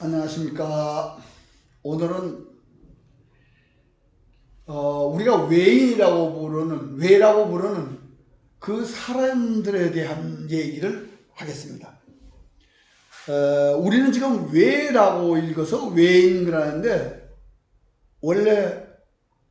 안녕하십니까. 오늘은 우리가 외라고 부르는 그 사람들에 대한 얘기를 하겠습니다. 우리는 지금 외라고 읽어서 외인 그러는데 원래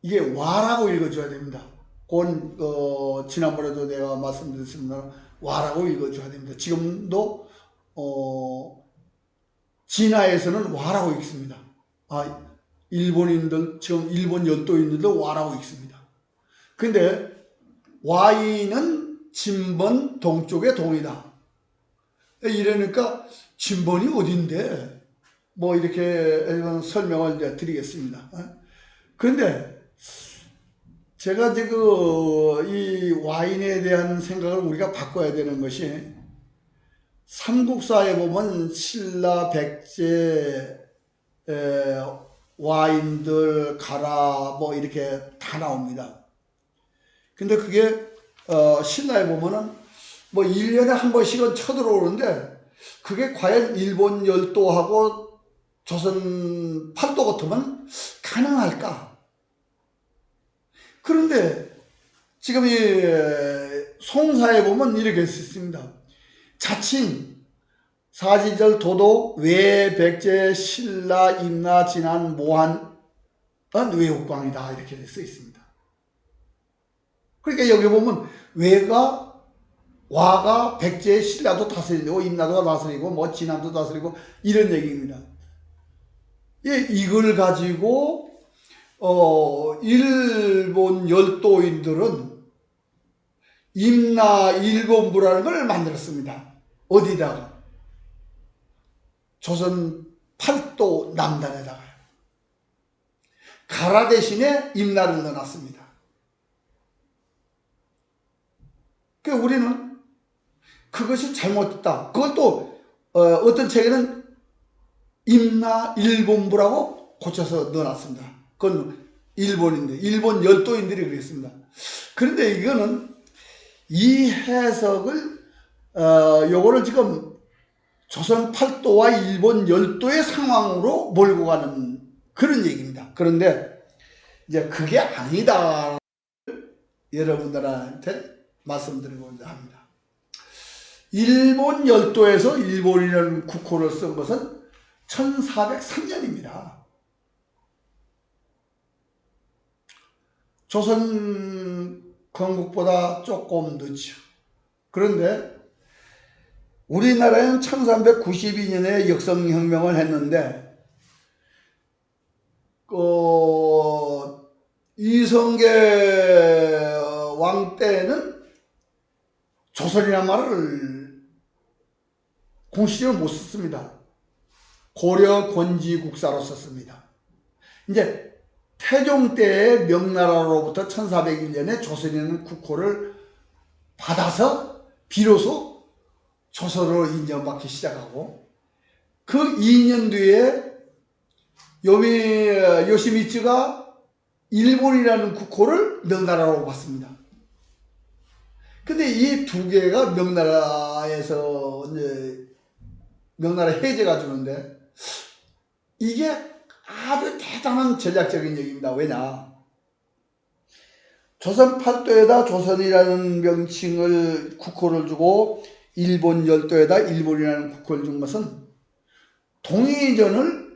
이게 와라고 읽어줘야 됩니다. 그건 지난번에도 내가 말씀드렸습니다. 와라고 읽어줘야 됩니다. 지금도 진화에서는 와라고 읽습니다. 일본인들, 지금 일본 열도인들도 와라고 읽습니다. 근데 와인은 진번 동쪽의 동이다. 이러니까 진번이 어딘데? 뭐 이렇게 설명을 이제 드리겠습니다. 그런데 제가 지금 이 와인에 대한 생각을 우리가 바꿔야 되는 것이 삼국사에 보면 신라, 백제, 와인들, 가라 뭐 이렇게 다 나옵니다. 근데 그게 신라에 보면은 뭐 1년에 한 번씩은 쳐들어오는데 그게 과연 일본 열도하고 조선 팔도 같으면 가능할까? 그런데 지금 이 송사에 보면 이렇게 있습니다. 자칭 사지절 도도 외 백제 신라 임나 진한 모한 외옥방이다 이렇게 써 있습니다. 그러니까 여기 보면 외가 와가 백제 신라도 다스리고 임나도 다스리고 뭐 진한도 다스리고 이런 얘기입니다. 이걸 가지고 일본 열도인들은 임나 일본부라는 걸 만들었습니다. 어디다가? 조선 팔도 남단에다가요. 가라 대신에 임나를 넣어놨습니다. 그러니까 우리는 그것이 잘못됐다. 그것도 어떤 책에는 임나 일본부라고 고쳐서 넣어놨습니다. 그건 일본 열도인들이 그랬습니다. 그런데 이거는 이 해석을 요거를 지금 조선 팔도와 일본 열도의 상황으로 몰고 가는 그런 얘기입니다. 그런데 이제 그게 아니다 여러분들한테 말씀드리고자 합니다. 일본 열도에서 일본이라는 국호를 쓴 것은 1403년입니다. 조선 건국보다 조금 늦죠. 그런데 우리나라는 1392년에 역성혁명을 했는데 이성계 왕 때는 조선이라는 말을 공식적으로 못 썼습니다. 고려 권지국사로 썼습니다. 이제 태종 때의 명나라로부터 1401년에 조선이라는 국호를 받아서 비로소 조선으로 인정받기 시작하고 그 2년 뒤에 요시미츠가 일본이라는 국호를 명나라로 받습니다. 근데 이 두 개가 명나라에서 이제 명나라 해제가 주는데 이게 아주 대단한 전략적인 얘기입니다. 왜냐? 조선 팔도에다 조선이라는 명칭을 국호를 주고 일본 열도에다 일본이라는 국호를 준 것은 동의전을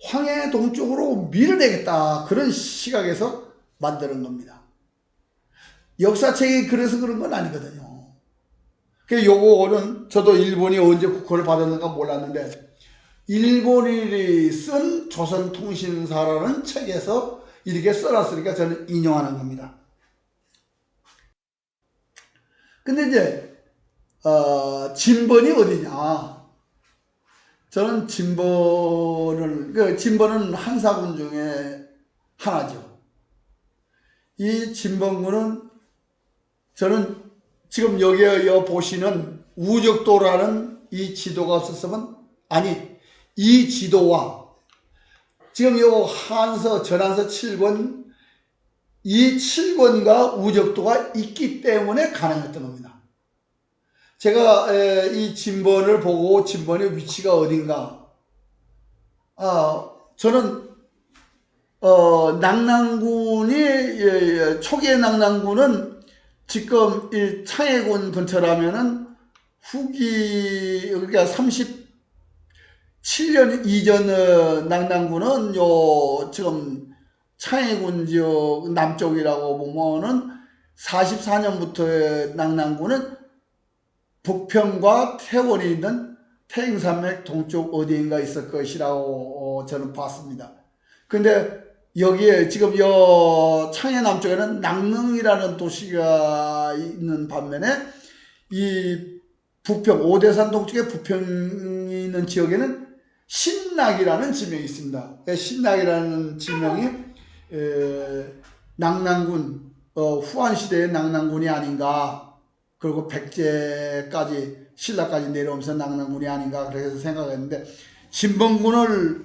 황해 동쪽으로 밀어내겠다 그런 시각에서 만드는 겁니다. 역사책이 그래서 그런 건 아니거든요. 요거는 저도 일본이 언제 국호를 받았는가 몰랐는데 일본인이 쓴 조선통신사라는 책에서 이렇게 써놨으니까 저는 인용하는 겁니다. 근데 이제 진번이 어디냐? 저는 진번은 한사군 중에 하나죠. 이 진번군은 저는 지금 여기 보시는 우적도라는 이 지도가 없었으면 이 지도와 지금 요 전한서 7권 이 7권과 우적도가 있기 때문에 가능했던 겁니다. 제가 이 진번을 보고 진번의 위치가 어딘가 저는 초기의 낙랑군은 지금 이 창해군 근처라면은 그러니까 37년 이전 낙랑군은 지금 창해군 지역 남쪽이라고 보면은 44년부터의 낙랑군은 북평과 태원이 있는 태행산맥 동쪽 어디인가 있을 것이라고 저는 봤습니다. 근데 여기에 지금 창해 남쪽에는 낙릉이라는 도시가 있는 반면에 이 부평, 오대산 동쪽에 부평이 있는 지역에는 신낙이라는 지명이 있습니다. 신낙이라는 지명이 낙랑군, 후한시대의 낙랑군이 아닌가, 그리고 백제까지 신라까지 내려오면서 낙랑군이 아닌가 그래서 생각했는데, 진범군을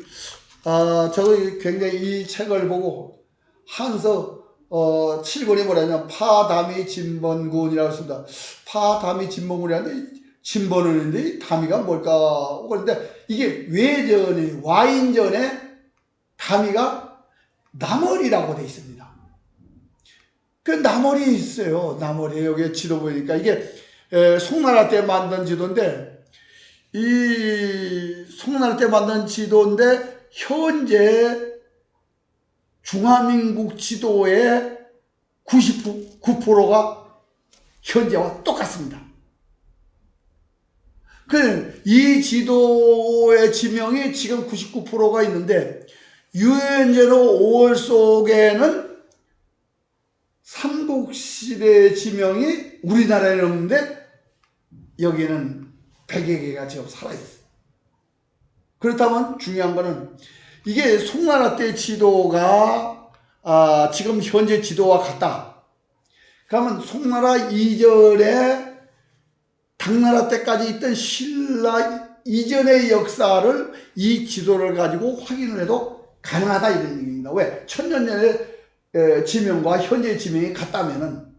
저도 굉장히 이 책을 보고 한서 7권이 뭐냐면 파담이 진범군이라고 씁니다. 파담이 진범군이라는데 진범은 있는데 담이가 뭘까? 그런데 이게 외전에 와인전에 담이가 나머리라고 돼 있습니다. 그 나머리 있어요. 나머리 여기 지도 보니까 이게 송나라 때 만든 지도인데, 이 송나라 때 만든 지도인데 현재 중화민국 지도의 99%가 현재와 똑같습니다. 이 지도의 지명이 지금 99%가 있는데, 유엔제로 5월 속에는 삼국시대의 지명이 우리나라에 없는데 여기는 100여 개가 지금 살아있어요. 그렇다면 중요한 거는 이게 송나라 때 지도가 지금 현재 지도와 같다. 그러면 송나라 이전에 당나라 때까지 있던 신라 이전의 역사를 이 지도를 가지고 확인을 해도 가능하다 이런 얘기입니다. 왜? 천년전의 지명과 현재 지명이 같다면은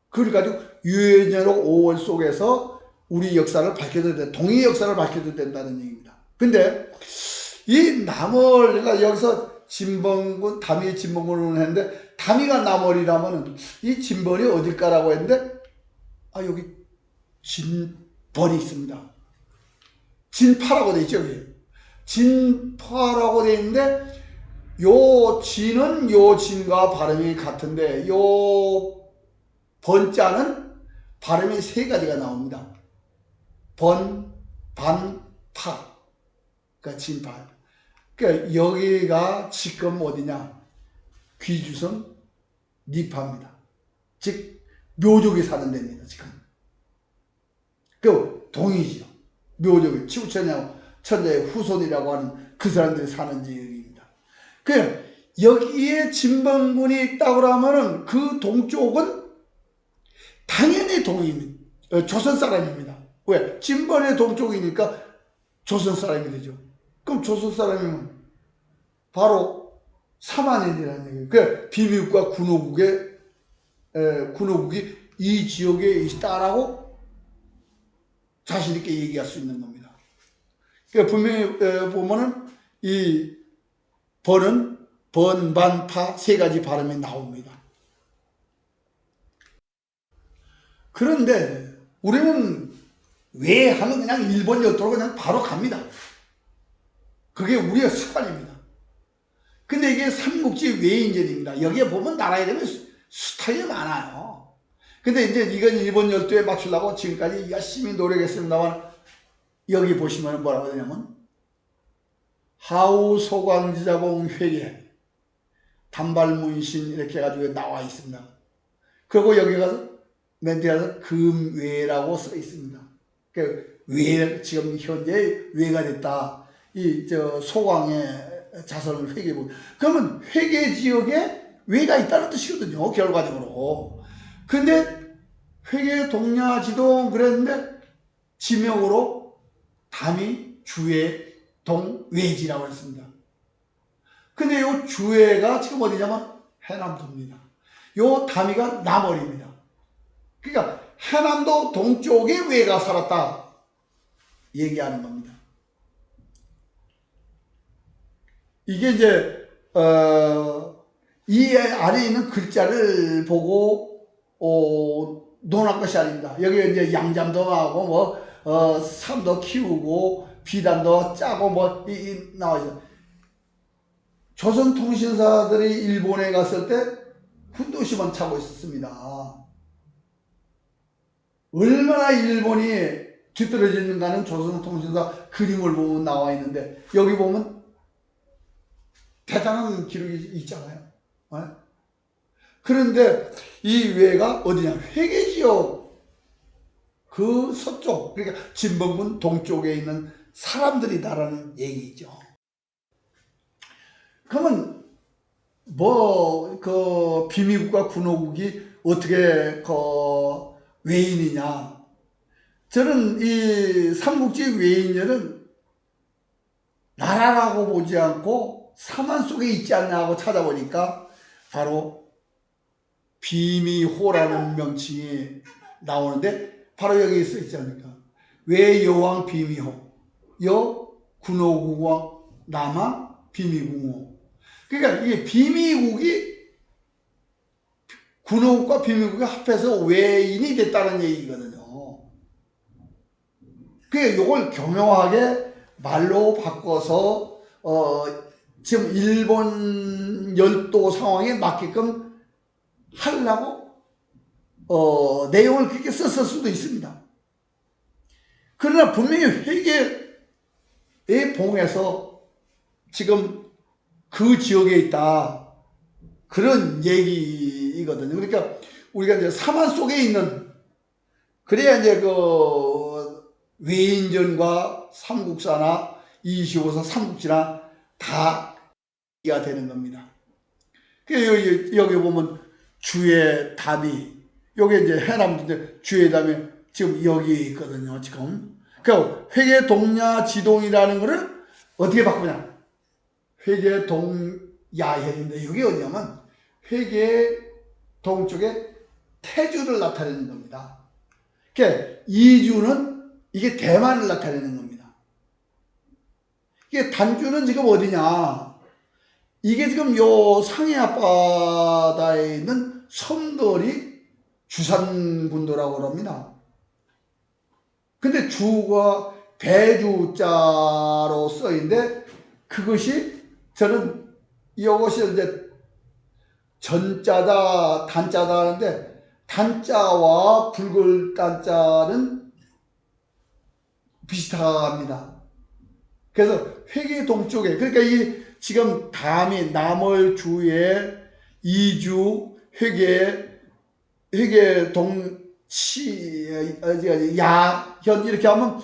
그걸 가지고 유엔제로 5월 속에서 우리 역사를 밝혀도 된다. 동의 역사를 밝혀도 된다는 얘기입니다. 근데 이 남월, 그러니까 여기서 진범군, 담이 진범군을 했는데, 담이가 남월이라면은 이 진번이 어딜까라고 했는데, 여기 진번이 있습니다. 진파라고 돼 있죠, 여기. 진파라고 돼 있는데, 요 진은 요 진과 발음이 같은데, 요 번자는 발음이 세 가지가 나옵니다. 번, 반, 파. 그러니까 진파. 그러니까 여기가 지금 어디냐? 귀주성 니파입니다. 즉 묘족이 사는 데입니다. 지금. 그 동이지요. 묘족이 치우천자의 후손이라고 하는 그 사람들이 사는 지역입니다. 그 여기에 진범군이 있다고 하면은 그 동쪽은 당연히 조선 사람입니다. 왜? 진번의 동쪽이니까 조선 사람이 되죠. 그럼 조선 사람이면 바로 사만인이라는 얘기예요. 그 비미국과 군호국이 이 지역에 있다라고 자신 있게 얘기할 수 있는 겁니다. 그러니까 분명히 보면은 이 번은 번, 반, 파 세 가지 발음이 나옵니다. 그런데 우리는 왜 하면 그냥 일본 열도로 그냥 바로 갑니다. 그게 우리의 습관입니다. 근데 이게 삼국지 외인전입니다. 여기에 보면 나라에 되면 스타일이 많아요. 근데 이제 이건 일본 열도에 맞추려고 지금까지 열심히 노력했습니다만, 여기 보시면 뭐라고 하냐면 하우 소광지자봉 회계 단발문신 이렇게 해가지고 나와 있습니다. 그리고 여기 가서 맨 뒤에 가서 금외라고 써 있습니다. 그 외, 지금 현재 외가 됐다. 소광의 자선을 회계부. 그러면 회계 지역에 외가 있다는 뜻이거든요, 결과적으로. 근데 회계 동야지동 그랬는데 지명으로 담이 주회 동외지라고 했습니다. 근데 요 주회가 지금 어디냐면 해남도입니다. 요 담이가 남월입니다. 그러니까 해남도 동쪽에 외가 살았다 얘기하는 겁니다. 이게 이제 이 안에 있는 글자를 보고 논할 것이 아닙니다. 여기 이제 양잠도 하고 삼도 키우고 비단도 짜고 나와 있어요. 조선통신사들이 일본에 갔을 때 훈도시만 차고 있었습니다. 얼마나 일본이 뒤떨어져 있는가는 조선통신사 그림을 보면 나와 있는데, 여기 보면 대단한 기록이 있잖아요. 그런데 이 외가 어디냐? 회계지역 그 서쪽, 그러니까 진봉군 동쪽에 있는 사람들이다라는 얘기죠. 그러면 그 비미국과 군호국이 어떻게 외인이냐? 저는 이 삼국지 외인녀는 나라라고 보지 않고 사만 속에 있지 않나 하고 찾아보니까 바로 비미호라는 명칭이 나오는데, 바로 여기 써 있지 않습니까? 외여왕 비미호, 여 군호국왕 남한 비미궁호. 그러니까 이게 비미국이 군호국과 비미국이 합해서 외인이 됐다는 얘기거든요. 그러니까 이걸 교묘하게 말로 바꿔서 지금 일본 열도 상황에 맞게끔 하려고 내용을 그렇게 썼을 수도 있습니다. 그러나 분명히 회계에 봉해서 지금 그 지역에 있다, 그런 얘기거든요. 그러니까 우리가 이제 사만 속에 있는, 그래야 이제 그 외인전과 삼국사나 25서 삼국지나 다 이해가 되는 겁니다. 여기 보면 주의 답이, 여기 이제 해남 주의 답이 지금 여기 있거든요. 지금 그 회계 동야 지동이라는 거를 어떻게 바꾸냐? 회계 동야현인데, 여기 어디냐면 회계 동쪽에 태주를 나타내는 겁니다. 그러니까 이주는 이게 대만을 나타내는 겁니다. 이게 단주는 지금 어디냐? 이게 지금 요 상해 앞바다에 있는 섬들이 주산군도라고 합니다. 근데 주가 대주자로 써있는데, 그것이 저는 이것이 이제 전자다 단자다 하는데, 단자와 붉을 단자는 비슷합니다. 그래서 회계 동쪽에, 그러니까 이 지금 감이 남월주에 이주 회계 동치 야현 이렇게 하면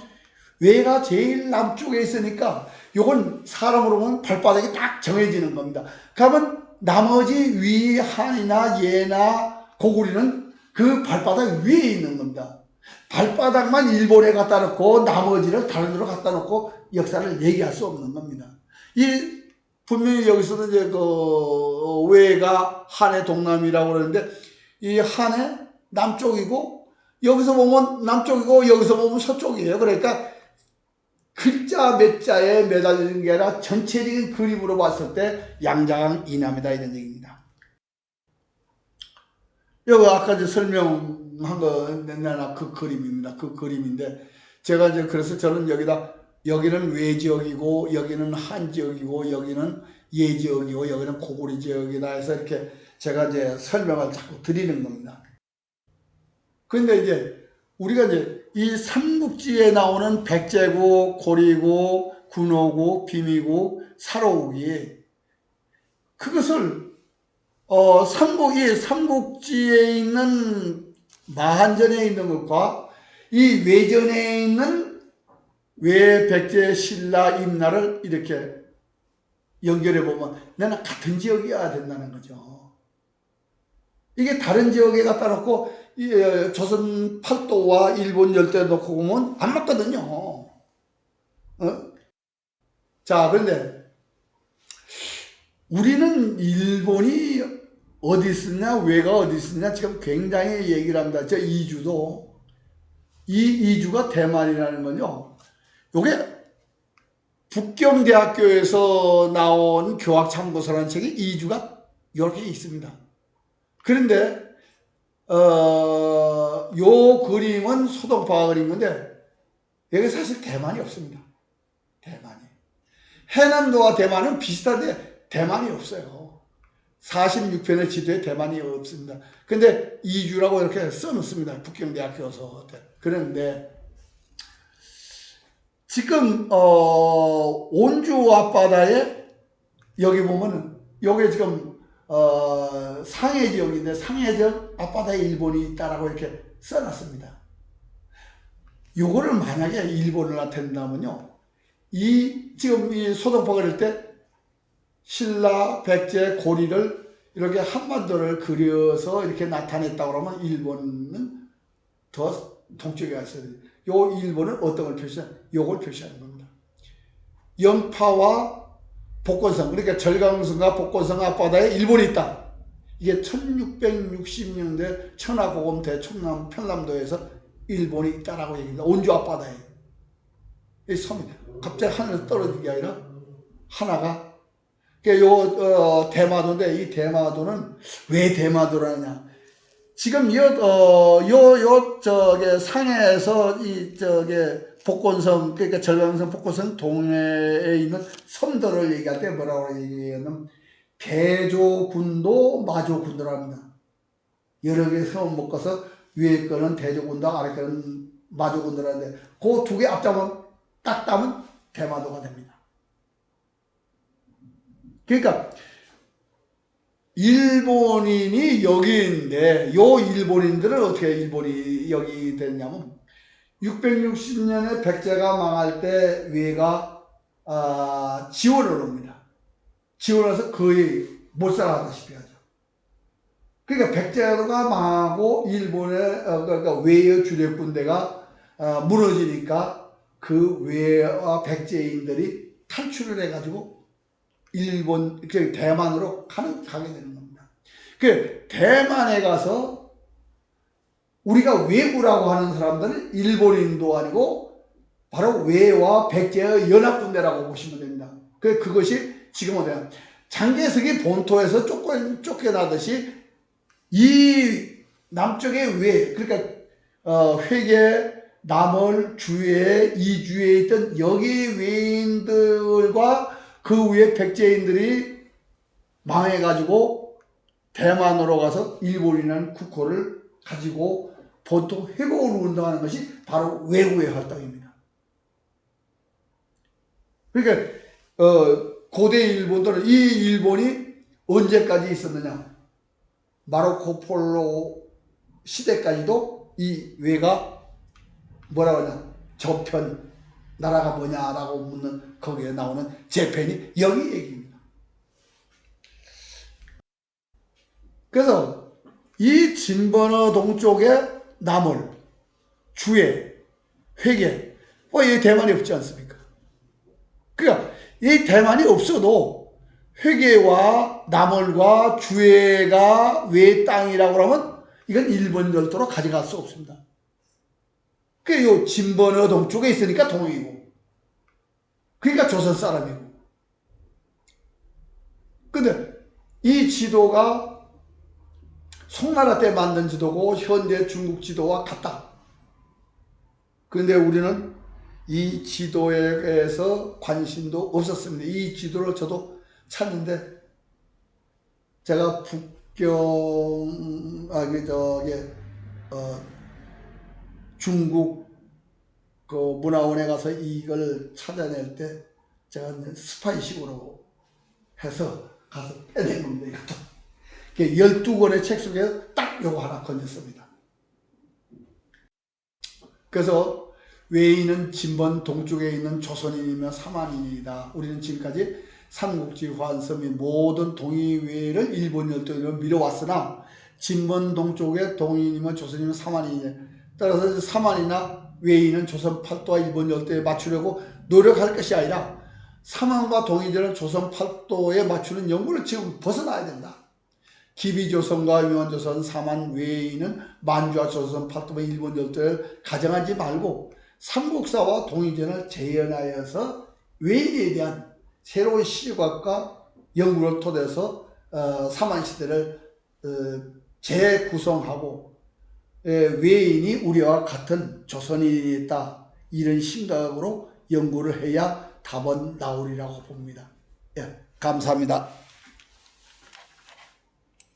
외가 제일 남쪽에 있으니까 요건 사람으로 보면 발바닥이 딱 정해지는 겁니다. 그러면 나머지 위 한이나 예나 고구리는 그 발바닥 위에 있는 겁니다. 발바닥만 일본에 갖다 놓고 나머지를 다른 데로 갖다 놓고 역사를 얘기할 수 없는 겁니다. 분명히 여기서도 이제 그 외가 한의 동남이라고 그러는데, 이 한의 남쪽이고, 여기서 보면 남쪽이고 여기서 보면 서쪽이에요. 그러니까 글자 몇 자에 매달리는 게 아니라 전체적인 그림으로 봤을 때 양자강 이남이다, 이런 얘기입니다. 여기 아까 이제 설명한 거 내나 그 그림입니다. 그 그림인데, 제가 이제 그래서 저는 여기는 외지역이고 여기는 한지역이고 여기는 예지역이고 여기는 고구리 지역이다 해서 이렇게 제가 이제 설명을 자꾸 드리는 겁니다. 그런데 이제 우리가 이제 이 삼국지에 나오는 백제국, 고리국, 군호국, 비미국, 사로국이 그것을 삼국지에 있는 마한전에 있는 것과 이 외전에 있는 외, 백제, 신라, 임나를 이렇게 연결해 보면 나는 같은 지역이어야 된다는 거죠. 이게 다른 지역에 갖다 놓고 조선 팔도와 일본 열대 놓고 보면 안 맞거든요. 자, 그런데 우리는 일본이 어디 있었냐, 외가 어디 있었냐 지금 굉장히 얘기를 합니다. 저 이주도, 이 이주가 대만이라는 건요, 요게 북경대학교에서 나온 교학참고서라는 책이 이주가 이렇게 있습니다. 그런데 요 그림은 소동파가 그린 건데 여기 사실 대만이 없습니다. 대만이. 해남도와 대만은 비슷한데 대만이 없어요. 46편의 지도에 대만이 없습니다. 근데 이주라고 이렇게 써놓습니다. 북경대학교에서. 그런데 지금 온주 앞바다에 여기 보면은 여기 지금 상해 지역인데 상해 지역 앞바다에 일본이 있다라고 이렇게 써놨습니다. 요거를 만약에 일본을 나타낸다면요, 이 지금 이 소동파가 그릴 때 신라, 백제, 고리를 이렇게 한반도를 그려서 이렇게 나타냈다고 그러면 일본은 더 동쪽에 갔어야 돼요. 요 일본은 어떤 걸 표시하냐? 요걸 표시하는 겁니다. 영파와 복건성, 그러니까 절강성과 복건성 앞바다에 일본이 있다. 이게 1660년대 천하고금 대청남 편남도에서 일본이 있다라고 얘기합니다. 온주 앞바다에. 이 섬이 갑자기 하늘에서 떨어진 게 아니라 하나가, 요 대마도인데 이 대마도는 왜 대마도라냐? 지금 저기 상해에서 이 저기 복건성, 그러니까 절강성 복건성 동해에 있는 섬들을 얘기할 때 뭐라고 얘기하냐면 대조군도 마조군도라 합니다. 여러 개의 섬을 묶어서 위에 거는 대조군도, 아래 거는 마조군도라는데 그 두 개 앞잡으면 딱 따면 대마도가 됩니다. 그러니까 일본인이 여기 있는데 요 일본인들은 어떻게 일본이 여기 됐냐면 660년에 백제가 망할 때 위에가 지원을 옵니다. 지원해서 거의 못 살아다시피 하죠. 그러니까 백제가 망하고 일본의 그러니까 외의 주력 군대가 무너지니까 그 외와 백제인들이 탈출을 해가지고 일본, 대만으로 가게 되는 겁니다. 그 대만에 가서 우리가 외구라고 하는 사람들은 일본인도 아니고 바로 외와 백제의 연합군대라고 보시면 됩니다. 그것이 지금 어디야? 장개석이 본토에서 쫓겨나듯이 이 남쪽의 외, 그러니까 회계, 남월, 주에, 이주에 있던 여기 외인들과 그 위에 백제인들이 망해가지고 대만으로 가서 일본이라는 국호를 가지고 보통 회복을 운동하는 것이 바로 외구의 활동입니다. 그러니까 고대 일본들은 이 일본이 언제까지 있었느냐? 마르코 폴로 시대까지도 이 외가 뭐라고 하냐? 저편 나라가 뭐냐라고 묻는 거기에 나오는 재팬이 여기 얘기입니다. 그래서 이 진번호 동쪽에 남월, 주에, 회계, 이 대만이 없지 않습니까? 그러니까 이 대만이 없어도 회계와 남월과 주에가 외 땅이라고 하면 이건 일본 열도로 가져갈 수 없습니다. 그 요 진번호 동쪽에 있으니까 동이고, 그러니까 조선 사람이고. 근데 이 지도가 송나라 때 만든 지도고 현대 중국 지도와 같다. 그런데 우리는 이 지도에 대해서 관심도 없었습니다. 이 지도를 저도 찾는데 제가 중국 그 문화원에 가서 이걸 찾아낼 때 제가 스파이식으로 해서 가서 빼낸 겁니다. 이것도 12권의 책 속에 딱 요거 하나 건졌습니다. 그래서 외인은 진번 동쪽에 있는 조선인이며 사만인이다. 우리는 지금까지 삼국지 환서 및 모든 동의외를 일본 열도로 밀어왔으나 진번 동쪽에 동인이며 조선이며 사만인이다. 따라서 사만이나 외인은 조선 팔도와 일본 열도에 맞추려고 노력할 것이 아니라 사만과 동인들은 조선 팔도에 맞추는 연구를 지금 벗어나야 된다. 기비조선과 위원조선, 사만, 외인은 만주와 조선 팔도와 일본 열도를 가정하지 말고 삼국사와 동인전을 재현하여서 외인에 대한 새로운 시각과 연구를 통해서 사만시대를 재구성하고 외인이 우리와 같은 조선인이다 이런 생각으로 연구를 해야 답은 나오리라고 봅니다. 예, 감사합니다.